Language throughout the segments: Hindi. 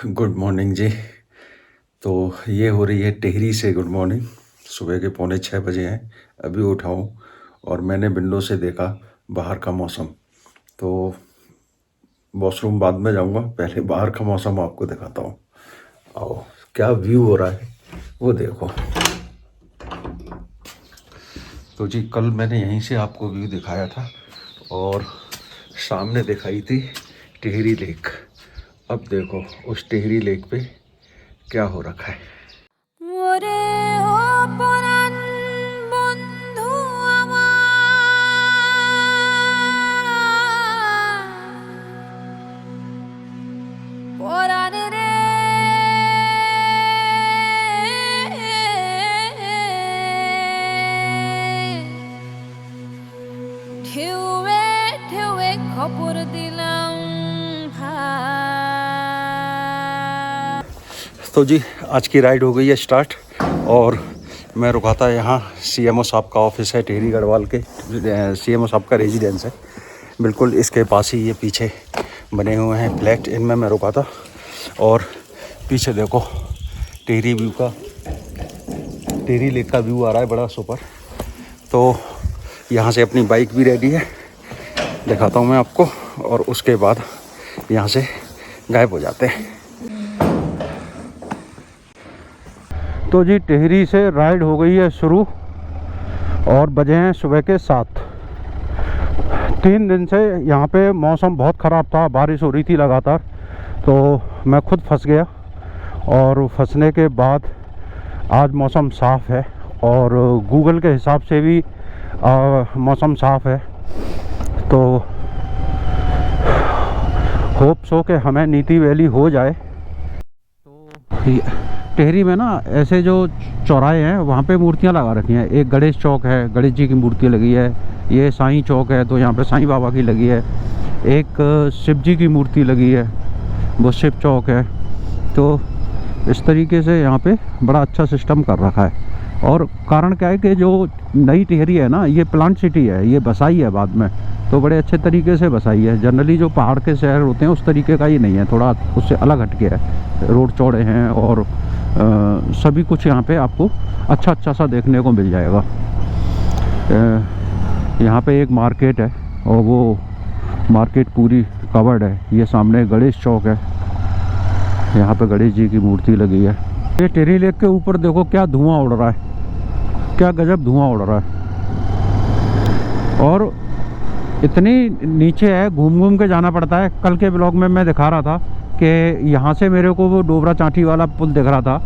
गुड मॉर्निंग जी। तो ये हो रही है टिहरी से गुड मॉर्निंग। सुबह के 5:45 हैं, अभी उठा हूँ और मैंने विंडो से देखा बाहर का मौसम। तो वॉशरूम बाद में जाऊँगा, पहले बाहर का मौसम आपको दिखाता हूँ। आओ, क्या व्यू हो रहा है वो देखो। तो जी कल मैंने यहीं से आपको व्यू दिखाया था और सामने दिखाई थी टिहरी लेक। अब देखो उस टिहरी लेक पे क्या हो रखा है। तो जी आज की राइड हो गई है स्टार्ट और मैं रुका था यहाँ। सीएमओ साहब का ऑफिस है टिहरी गढ़वाल के, सीएमओ साहब का रेजिडेंस है। बिल्कुल इसके पास ही ये पीछे बने हुए हैं फ्लैट, इनमें मैं रुका था। और पीछे देखो टिहरी व्यू का, टिहरी लेक का व्यू आ रहा है बड़ा सुपर। तो यहाँ से अपनी बाइक भी रेडी है, दिखाता हूँ मैं आपको, और उसके बाद यहाँ से गायब हो जाते हैं। तो जी टिहरी से राइड हो गई है शुरू और बजे हैं सुबह के 7। 3 दिन से यहाँ पे मौसम बहुत ख़राब था, बारिश हो रही थी लगातार। तो मैं खुद फंस गया और फंसने के बाद आज मौसम साफ़ है और गूगल के हिसाब से भी मौसम साफ़ है। तो होप सो कि हमें नीति वैली हो जाए। तो टिहरी में ना ऐसे जो चौराहे हैं वहाँ पे मूर्तियाँ लगा रखी हैं। एक गणेश चौक है, गणेश जी की मूर्ति लगी है। ये साईं चौक है तो यहाँ पे साईं बाबा की लगी है। एक शिव जी की मूर्ति लगी है, वो शिव चौक है। तो इस तरीके से यहाँ पे बड़ा अच्छा सिस्टम कर रखा है। और कारण क्या है कि जो नई टिहरी है ना, ये प्लांट सिटी है, ये बसाई है बाद में, तो बड़े अच्छे तरीके से बसाई है। जनरली जो पहाड़ के शहर होते हैं उस तरीके का ये नहीं है, थोड़ा उससे अलग हटके है। रोड चौड़े हैं और सभी कुछ यहाँ पे आपको अच्छा सा देखने को मिल जाएगा। यहाँ पे एक मार्केट है और वो मार्केट पूरी कवर्ड है। ये सामने गणेश चौक है, यहाँ पे गणेश जी की मूर्ति लगी है। ये टिहरी लेक के ऊपर देखो क्या धुआं उड़ रहा है, क्या गजब धुआं उड़ रहा है। और इतनी नीचे है, घूम के जाना पड़ता है। कल के ब्लॉग में मैं दिखा रहा था कि यहाँ से मेरे को वो डोबरा चांठी वाला पुल दिख रहा था,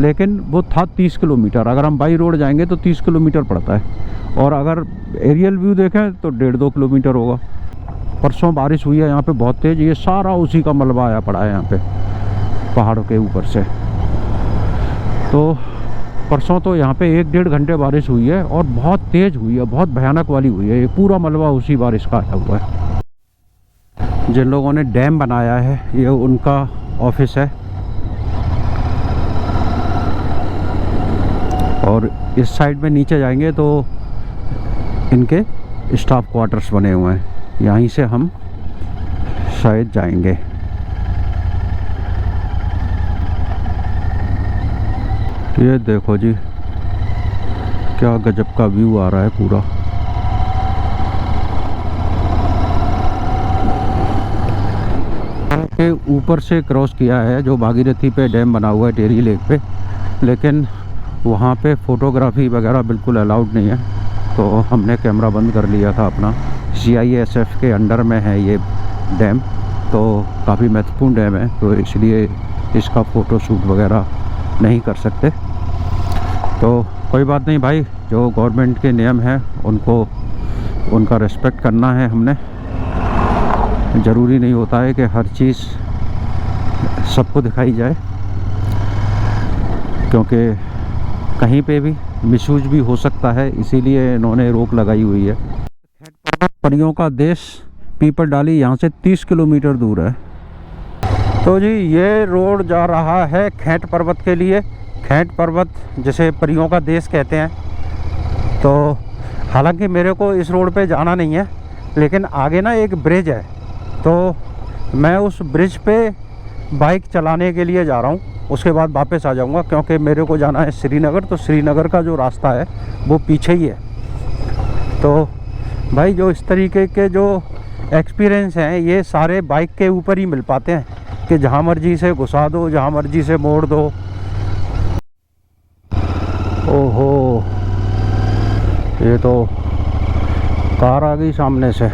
लेकिन वो था 30 किलोमीटर। अगर हम बाई रोड जाएंगे तो 30 किलोमीटर पड़ता है और अगर एरियल व्यू देखें तो 1.5-2 किलोमीटर होगा। परसों बारिश हुई है यहाँ पे बहुत तेज़, ये सारा उसी का मलबा आया पड़ा है यहाँ पे पहाड़ों के ऊपर से। तो परसों तो यहाँ पे 1-1.5 घंटे बारिश हुई है और बहुत तेज़ हुई है, बहुत भयानक वाली हुई है। ये पूरा मलबा उसी बारिश का आया हुआ है। जिन लोगों ने डैम बनाया है ये उनका ऑफिस है और इस साइड में नीचे जाएंगे तो इनके स्टाफ क्वार्टर्स बने हुए हैं, यहीं से हम शायद जाएंगे। ये देखो जी क्या गजब का व्यू आ रहा है पूरा। के ऊपर से क्रॉस किया है जो भागीरथी पे डैम बना हुआ है टिहरी लेक पे, लेकिन वहाँ पे फ़ोटोग्राफी वगैरह बिल्कुल अलाउड नहीं है। तो हमने कैमरा बंद कर लिया था अपना। CISF के अंडर में है ये डैम, तो काफ़ी महत्वपूर्ण डैम है, तो इसलिए इसका फ़ोटो शूट वगैरह नहीं कर सकते। तो कोई बात नहीं भाई, जो गवर्नमेंट के नियम हैं उनको उनका रिस्पेक्ट करना है हमने। ज़रूरी नहीं होता है कि हर चीज़ सबको दिखाई जाए, क्योंकि कहीं पे भी मिसयूज भी हो सकता है, इसीलिए इन्होंने रोक लगाई हुई है। परियों का देश पीपल डाली यहाँ से 30 किलोमीटर दूर है। तो जी ये रोड जा रहा है खेंट पर्वत के लिए। खेंट पर्वत जिसे परियों का देश कहते हैं। तो हालांकि मेरे को इस रोड पे जाना नहीं है, लेकिन आगे ना एक ब्रिज है, तो मैं उस ब्रिज पे बाइक चलाने के लिए जा रहा हूँ, उसके बाद वापस आ जाऊँगा, क्योंकि मेरे को जाना है श्रीनगर। तो श्रीनगर का जो रास्ता है वो पीछे ही है। तो भाई जो इस तरीके के जो एक्सपीरियंस हैं ये सारे बाइक के ऊपर ही मिल पाते हैं कि जहाँ मर्जी से घुसा दो, जहाँ मर्जी से मोड़ दो। ओहो, ये तो कार आ गई सामने से।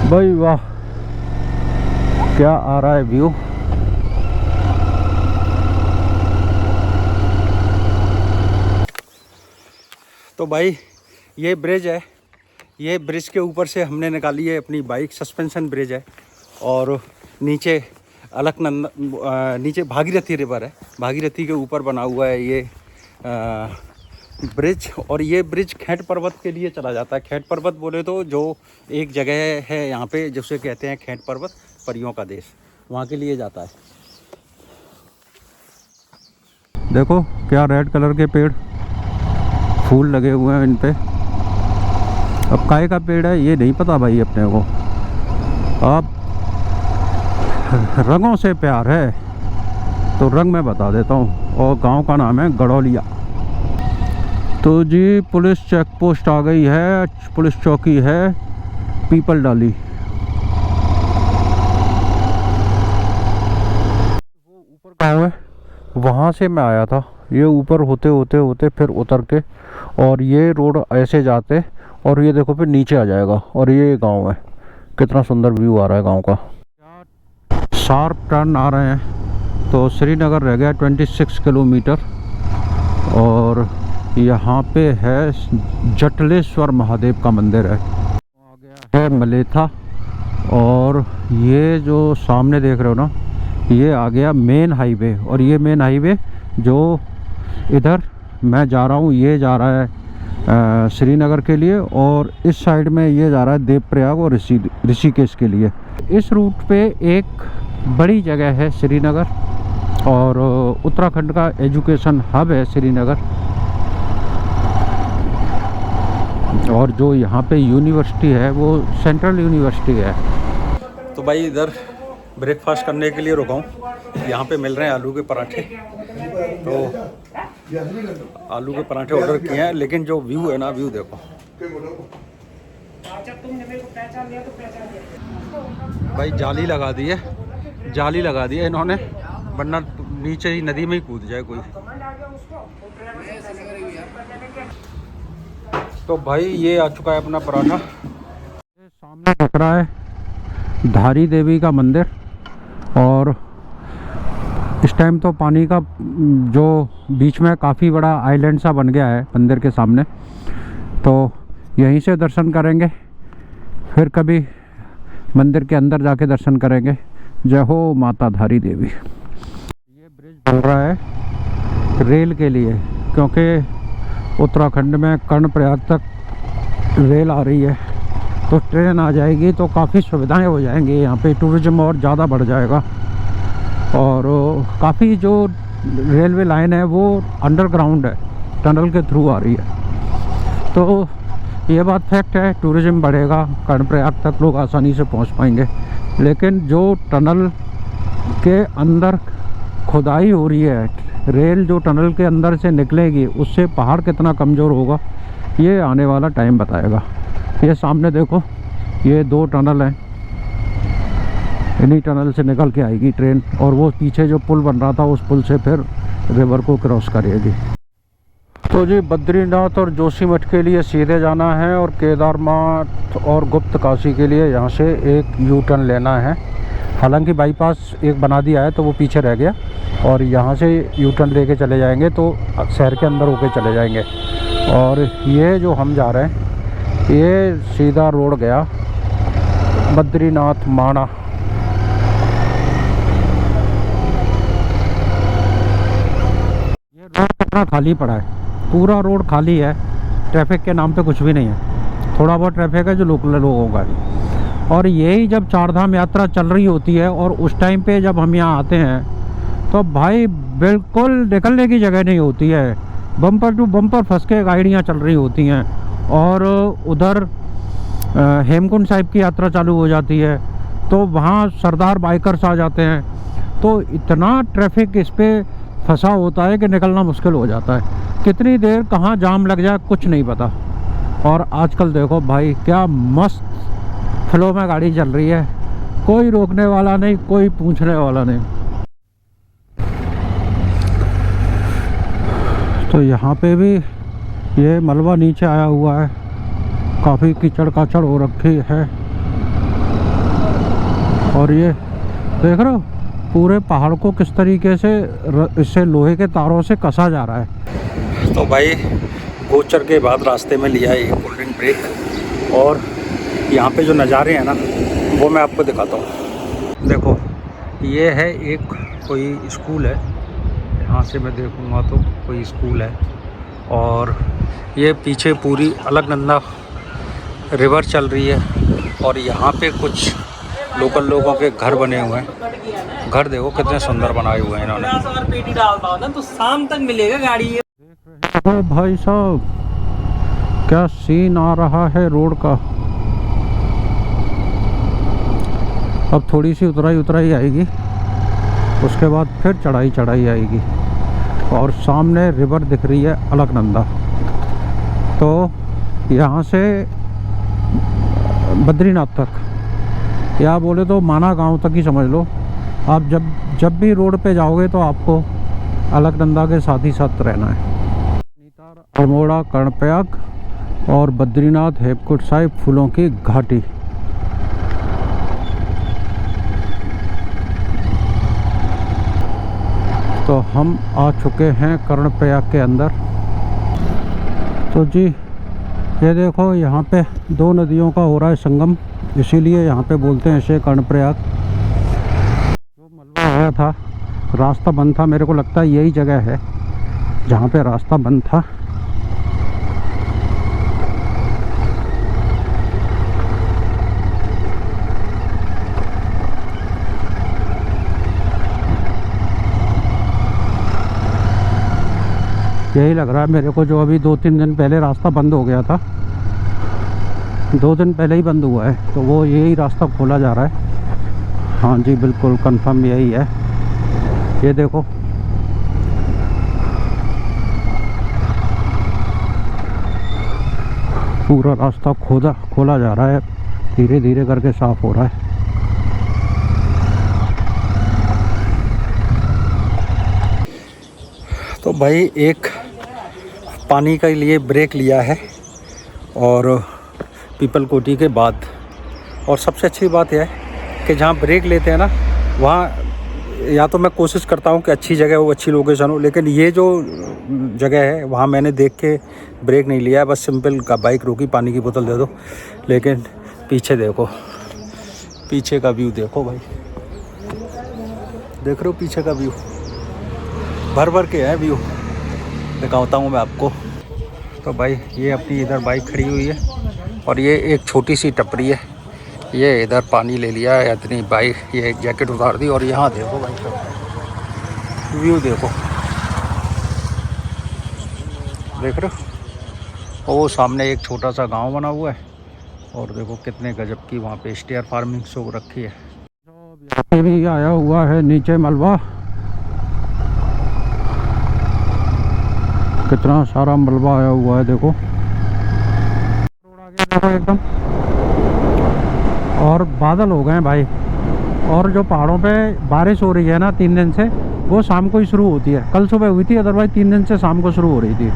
भाई वाह, क्या आ रहा है व्यू। तो भाई ये ब्रिज है, ये ब्रिज के ऊपर से हमने निकाली है अपनी बाइक। सस्पेंशन ब्रिज है और नीचे अलकनंदा, नीचे भागीरथी रिवर है, भागीरथी के ऊपर बना हुआ है ये ब्रिज। और ये ब्रिज खेट पर्वत के लिए चला जाता है। खेट पर्वत बोले तो जो एक जगह है यहाँ पे जिसे कहते हैं खेट पर्वत, परियों का देश, वहाँ के लिए जाता है। देखो क्या रेड कलर के पेड़, फूल लगे हुए हैं इन पे। अब काय का पेड़ है ये नहीं पता भाई अपने को। अब रंगों से प्यार है तो रंग मैं बता देता हूँ। और गांव का नाम है गड़ौलिया। तो जी पुलिस चेक पोस्ट आ गई है, पुलिस चौकी है पीपल डाली। वो ऊपर गाँव है, वहाँ से मैं आया था। ये ऊपर होते होते होते फिर उतर के और ये रोड ऐसे जाते और ये देखो फिर नीचे आ जाएगा और ये गांव है। कितना सुंदर व्यू आ रहा है गांव का। शार्प टर्न आ रहे हैं। तो श्रीनगर रह गया 26 किलोमीटर और यहाँ पे है जटलेश्वर महादेव का मंदिर है। आ गया है मलेथा और ये जो सामने देख रहे हो ना, ये आ गया मेन हाईवे। और ये मेन हाईवे जो इधर मैं जा रहा हूँ ये जा रहा है श्रीनगर के लिए, और इस साइड में ये जा रहा है देवप्रयाग और ऋषिकेश के लिए। इस रूट पे एक बड़ी जगह है श्रीनगर और उत्तराखंड का एजुकेशन हब है श्रीनगर। और जो यहाँ पे यूनिवर्सिटी है वो सेंट्रल यूनिवर्सिटी है। तो भाई इधर ब्रेकफास्ट करने के लिए रुका हूँ। यहाँ पे मिल रहे हैं आलू के पराठे। तो आलू के पराठे ऑर्डर किए हैं, लेकिन जो व्यू है ना, व्यू देखो भाई। जाली लगा दी है, जाली लगा दी है इन्होंने, वरना नीचे ही नदी में ही कूद जाए कोई। तो भाई ये आ चुका है अपना पराठा। सामने दिख रहा है धारी देवी का मंदिर और इस टाइम तो पानी का जो बीच में काफ़ी बड़ा आइलैंड सा बन गया है मंदिर के सामने। तो यहीं से दर्शन करेंगे, फिर कभी मंदिर के अंदर जाके दर्शन करेंगे। जय हो माता धारी देवी। ये ब्रिज बन रहा है रेल के लिए, क्योंकि उत्तराखंड में कर्णप्रयाग तक रेल आ रही है। तो ट्रेन आ जाएगी तो काफ़ी सुविधाएं हो जाएंगी, यहाँ पे टूरिज्म और ज़्यादा बढ़ जाएगा। और काफ़ी जो रेलवे लाइन है वो अंडरग्राउंड है, टनल के थ्रू आ रही है। तो ये बात फैक्ट है, टूरिज्म बढ़ेगा, कर्णप्रयाग तक लोग आसानी से पहुंच पाएंगे। लेकिन जो टनल के अंदर खुदाई हो रही है, रेल जो टनल के अंदर से निकलेगी, उससे पहाड़ कितना कमज़ोर होगा ये आने वाला टाइम बताएगा। ये सामने देखो, ये 2 टनल हैं, इन्हीं टनल से निकल के आएगी ट्रेन। और वो पीछे जो पुल बन रहा था उस पुल से फिर रिवर को क्रॉस करेगी। तो जी बद्रीनाथ और जोशीमठ के लिए सीधे जाना है और केदारनाथ और गुप्त काशी के लिए यहाँ से एक यू टर्न लेना है। हालांकि बाईपास एक बना दिया है तो वो पीछे रह गया, और यहाँ से यू टर्न लेके चले जाएंगे तो शहर के अंदर होके चले जाएंगे। और ये जो हम जा रहे हैं ये सीधा रोड गया बद्रीनाथ माना। ये रोड कितना खाली पड़ा है, पूरा रोड खाली है, ट्रैफिक के नाम पे कुछ भी नहीं है। थोड़ा बहुत ट्रैफिक है जो लोकल लोगों का है। और यही जब चारधाम यात्रा चल रही होती है और उस टाइम पे जब हम यहाँ आते हैं तो भाई बिल्कुल निकलने की जगह नहीं होती है। बम्पर टू बम्पर फंस के गाड़ियाँ चल रही होती हैं। और उधर हेमकुंड साहिब की यात्रा चालू हो जाती है तो वहाँ सरदार बाइकर्स आ जाते हैं, तो इतना ट्रैफिक इस पर फंसा होता है कि निकलना मुश्किल हो जाता है। कितनी देर कहाँ जाम लग जाए कुछ नहीं पता। और आजकल देखो भाई क्या मस्त फ्लो में गाड़ी चल रही है, कोई रोकने वाला नहीं, कोई पूछने वाला नहीं। तो यहाँ पे भी ये मलबा नीचे आया हुआ है, काफ़ी कीचड़ काचड़ हो रखी है। और ये देख रहे हो पूरे पहाड़ को किस तरीके से इससे लोहे के तारों से कसा जा रहा है। तो भाई गोचर के बाद रास्ते में लिया है कोल्ड ड्रिंक ब्रेक, और यहाँ पे जो नज़ारे हैं ना वो मैं आपको दिखाता हूँ। देखो ये है एक कोई स्कूल है, यहाँ से मैं देखूँगा तो कोई स्कूल है। और ये पीछे पूरी अलकनंदा रिवर चल रही है। और यहाँ पे कुछ लोकल लोगों के घर बने हुए हैं। घर देखो कितने सुंदर बनाए हुए हैं इन्होंने। और पेटी डालता हूँ ना तो शाम तक मिलेगा गाड़ी। ओ भाई साहब क्या सीन आ रहा है रोड का। अब थोड़ी सी उतराई आएगी, उसके बाद फिर चढ़ाई आएगी। और सामने रिवर दिख रही है अलकनंदा। तो यहाँ से बद्रीनाथ तक, या बोले तो माना गांव तक ही समझ लो। आप जब भी रोड पे जाओगे तो आपको अलकनंदा के साथ ही साथ रहना है। अल्मोड़ा, कर्णप्रयाग और बद्रीनाथ, हेमकुंड साहिब, फूलों की घाटी। तो हम आ चुके हैं कर्णप्रयाग के अंदर। तो जी ये देखो यहाँ पे दो नदियों का हो रहा है संगम, इसीलिए यहाँ पे बोलते हैं इसे कर्णप्रयाग। जो मलबा आया था, रास्ता बंद था, मेरे को लगता है यही जगह है जहाँ पे रास्ता बंद था। यही लग रहा है मेरे को, जो अभी 2-3 दिन पहले रास्ता बंद हो गया था, 2 दिन पहले ही बंद हुआ है, तो वो यही रास्ता खोला जा रहा है। हाँ जी बिल्कुल कंफर्म यही है। ये देखो पूरा रास्ता खोला जा रहा है, धीरे धीरे करके साफ हो रहा है। तो भाई एक पानी के लिए ब्रेक लिया है और पीपल कोटी के बाद। और सबसे अच्छी बात यह है कि जहाँ ब्रेक लेते हैं ना, वहाँ या तो मैं कोशिश करता हूँ कि अच्छी जगह हो, अच्छी लोकेशन हो, लेकिन ये जो जगह है वहाँ मैंने देख के ब्रेक नहीं लिया है। बस सिंपल का बाइक रोकी, पानी की बोतल दे दो। लेकिन पीछे देखो, पीछे का व्यू देखो भाई, देख रहे हो पीछे का व्यू, भर के है व्यू, दिखाता हूँ मैं आपको। तो भाई ये अपनी इधर बाइक खड़ी हुई है और ये एक छोटी सी टपरी है, ये इधर पानी ले लिया है इतनी बाइक, ये एक जैकेट उतार दी। और यहाँ देखो भाई साहब व्यू देखो, देख रहे हो, वो सामने एक छोटा सा गांव बना हुआ है और देखो कितने गजब की वहाँ पे स्टेयर फार्मिंग शो रखी है। यहाँ भी आया हुआ है नीचे मलबा, कितना सारा मलबा आया हुआ है देखो, एकदम। और बादल हो गए हैं भाई। और जो पहाड़ों पे बारिश हो रही है ना 3 दिन से, वो शाम को ही शुरू होती है। कल सुबह हुई थी, अदरवाइज 3 दिन से शाम को शुरू हो रही थी।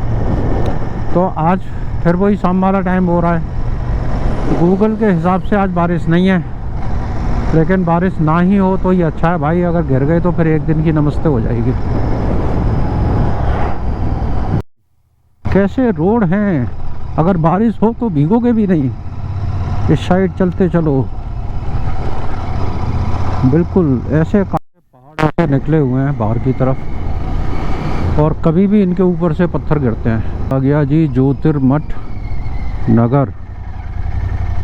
तो आज फिर वही शाम वाला टाइम हो रहा है। गूगल के हिसाब से आज बारिश नहीं है, लेकिन बारिश ना ही हो तो ही अच्छा है भाई। अगर गिर गए तो फिर एक दिन की नमस्ते हो जाएगी। कैसे रोड हैं, अगर बारिश हो तो भीगोगे भी नहीं। इस साइड चलते चलो, बिल्कुल ऐसे पहाड़ से निकले हुए हैं बाहर की तरफ, और कभी भी इनके ऊपर से पत्थर गिरते हैं। आ गया जी ज्योतिर्मठ नगर,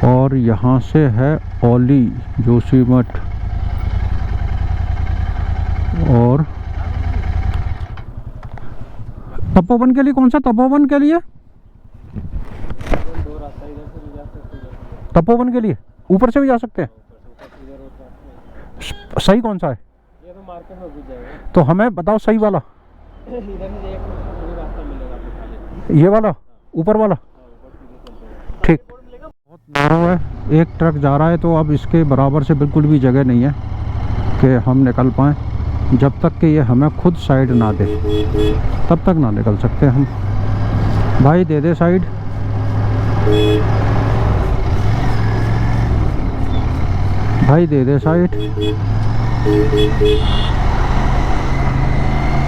और यहाँ से है ओली जोशीमठ। और तपोवन के लिए कौन सा, तपोवन के लिए, तपोवन के लिए ऊपर से भी जा सकते हैं। सही कौन सा है? ये तो मार्केट में घुस जाएगा। तो हमें बताओ सही वाला। इधर से एक पूरी रास्ता मिलेगा आपको खाली। ये वाला ऊपर वाला, ठीक। बहुत नारो है, एक ट्रक जा रहा है, तो अब इसके बराबर से बिल्कुल भी जगह नहीं है कि हम निकल पाएँ। जब तक कि ये हमें खुद साइड ना दे तब तक ना निकल सकते हम। भाई दे दे साइड। भाई दे दे साइड।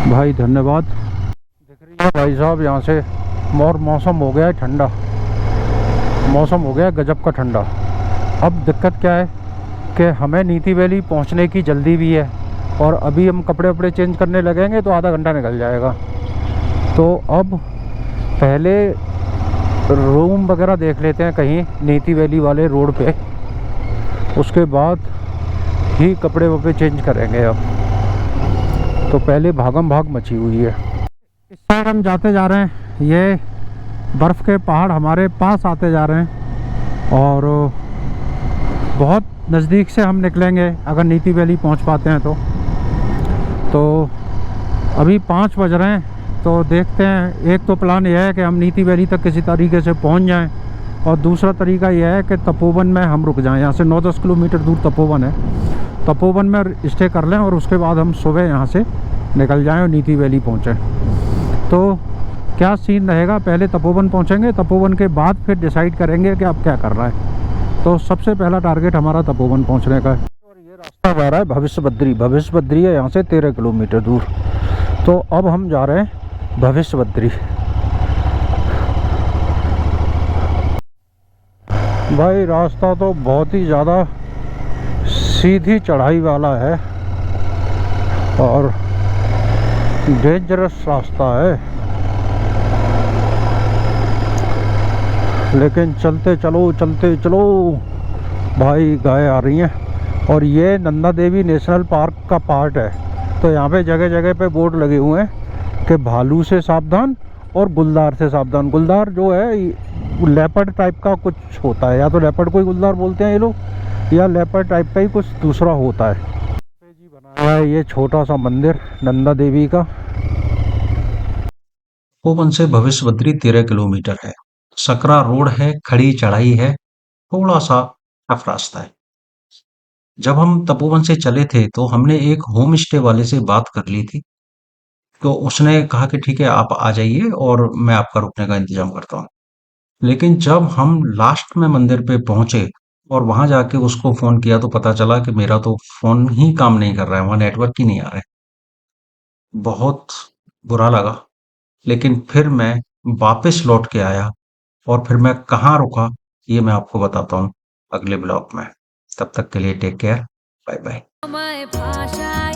भाई धन्यवाद। दिख रही है भाई साहब यहाँ से, और मौसम हो गया है ठंडा, मौसम हो गया है गजब का ठंडा। अब दिक्कत क्या है कि हमें नीति वैली पहुँचने की जल्दी भी है, और अभी हम कपड़े वपड़े चेंज करने लगेंगे तो आधा घंटा निकल जाएगा। तो अब पहले रूम वगैरह देख लेते हैं कहीं नीति वैली वाले रोड पे, उसके बाद ही कपड़े वपड़े चेंज करेंगे। अब तो पहले भागम भाग मची हुई है। इस साइड हम जाते जा रहे हैं, ये बर्फ़ के पहाड़ हमारे पास आते जा रहे हैं, और बहुत नज़दीक से हम निकलेंगे अगर नीति वैली पहुंच पाते हैं तो अभी 5 बज रहे हैं, तो देखते हैं। एक तो प्लान यह है कि हम नीति वैली तक किसी तरीके से पहुंच जाएं, और दूसरा तरीका यह है कि तपोवन में हम रुक जाएं। यहाँ से 9-10 किलोमीटर दूर तपोवन है, तपोवन में स्टे कर लें, और उसके बाद हम सुबह यहाँ से निकल जाएं और नीति वैली पहुँचें। तो क्या सीन रहेगा, पहले तपोवन पहुँचेंगे, तपोवन के बाद फिर डिसाइड करेंगे कि अब क्या करना है। तो सबसे पहला टारगेट हमारा तपोवन पहुँचने का है। और ये रास्ता जा रहा है भविष्य बद्री, भविष्य बद्री है यहाँ से 13 किलोमीटर दूर। तो अब हम जा रहे हैं भविष्य बद्री। भाई रास्ता तो बहुत ही ज़्यादा सीधी चढ़ाई वाला है और डेंजरस रास्ता है, लेकिन चलते चलो भाई। गाय आ रही हैं, और ये नंदा देवी नेशनल पार्क का पार्ट है। तो यहाँ पे जगह जगह पे बोर्ड लगे हुए हैं कि भालू से सावधान और गुलदार से सावधान। गुलदार जो है लेपर्ड टाइप का कुछ होता है, या तो लेपर्ड को ही गुलदार बोलते हैं ये लोग, या लेपर्ड टाइप का ही कुछ दूसरा होता है। जी बनाया है ये छोटा सा मंदिर नंदा देवी का। तपोवन से भविष्य बद्री 13 किलोमीटर है। सकरा रोड है, खड़ी चढ़ाई है, थोड़ा सा टफ रास्ता है। जब हम तपोवन से चले थे तो हमने एक होम स्टे वाले से बात कर ली थी, तो उसने कहा कि ठीक है आप आ जाइए और मैं आपका रुकने का इंतजाम करता हूँ। लेकिन जब हम लास्ट में मंदिर पे पहुंचे और वहां जाके उसको फोन किया तो पता चला कि मेरा तो फोन ही काम नहीं कर रहा है, वहां नेटवर्क ही नहीं आ रहा है। बहुत बुरा लगा, लेकिन फिर मैं वापस लौट के आया, और फिर मैं कहाँ रुका ये मैं आपको बताता हूँ अगले ब्लॉग में। तब तक के लिए टेक केयर, बाय बाय।